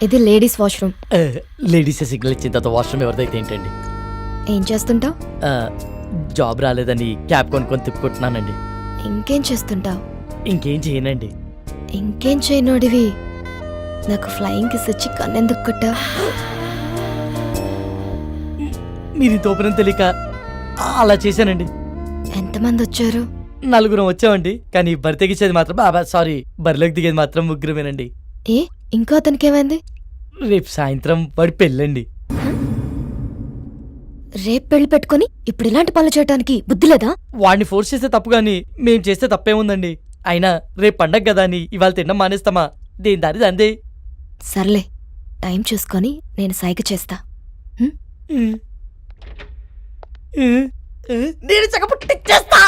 ఇది ladies washroom. Ladies signal ఇచ్చిన తర్వాత వాష్రూమ్ ఎవరిదైతే ఏంటండి? ఏం చేస్తుంటావు? జాబ్ రాలేదని క్యాబ్ కొనుక్కొని తిప్పుకుంటున్నానండి. ఇంకేం చేస్తుంటావు? ఇంకేం చేయనండి. ఇంకేం చేయనోడివి నాకు ఫ్లయింగ్ కిస్ ఇచ్చి కన్నెందుకు కొట్టావు? మీది తోపనం తెలియక అలా చేశానండి. ఎంతమంది వచ్చారు? 4 వచ్చామండి. కానీ బరి తెగించేది మాత్రం సారీ, బరిలోకి దిగేది మాత్రం 3 ఏ ఇంకో అతనికి ఏమైంది? రేపు సాయంత్రం వాడి పెళ్ళండి. రేపు పెళ్లి పెట్టుకుని ఇప్పుడు ఇలాంటి పనులు చేయడానికి బుద్ధి లేదా? వాడిని ఫోర్స్ చేస్తే తప్పు గాని మేం చేస్తే తప్పేముందండి? అయినా రేపు పండగ కదా అని ఇవాళ తినడం మానేస్తామా? దేని దారి అందే. సర్లే, టైం చూసుకొని నేను సైగ చేస్తా. నేను చక్కపుట్టిచ్చేస్తా.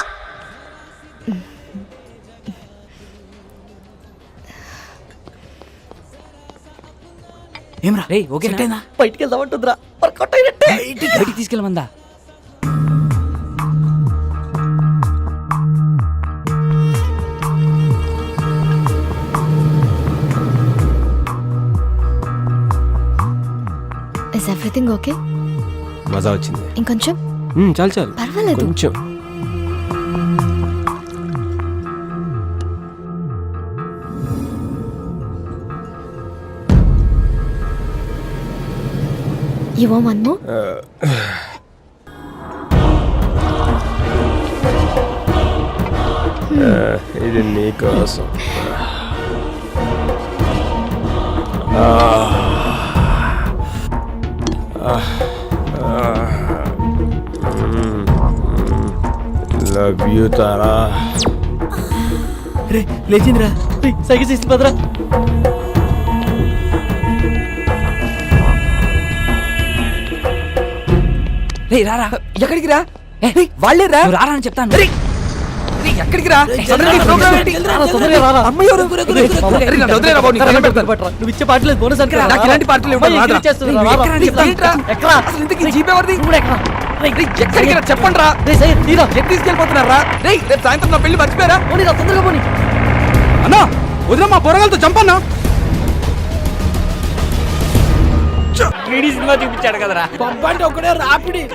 ఏమ్రా రే ఓకేనా? బయటికి వెళ్దామంటుందిరా, వర్కౌట్ అయినట్టే. బయటికి తీసుకెళ్ళమందా? Is everything okay? మజా వచ్చింది. ఇంకొంచెం? చాలు చాలు, పర్వాలేదు. కొంచెం. You want one more? ఇది నీకోసం. Love you Tara. రే లేచిందిరా, సైకిల్ చేసి పదరా. రే రారా. ఎక్కడికి రా? వాళ్ళే రా. రారా అని చెప్తాను. ఎక్కడికి రా? నువ్వు ఇచ్చే పాటలేదు బోనస్ ఇలాంటి పాటలు చెప్పండి రా. తీసుకెళ్ళిపోతున్నారా? రేపు సాయంత్రం నా పెళ్లి మర్చిపోయారా? తొందరగా పోనీ. అన్నా వదిన మా బొరగాలతో చంపన్నా. సినిమా చూపించాడు కదరా. పంపంటే ఒకడే రాపిడి.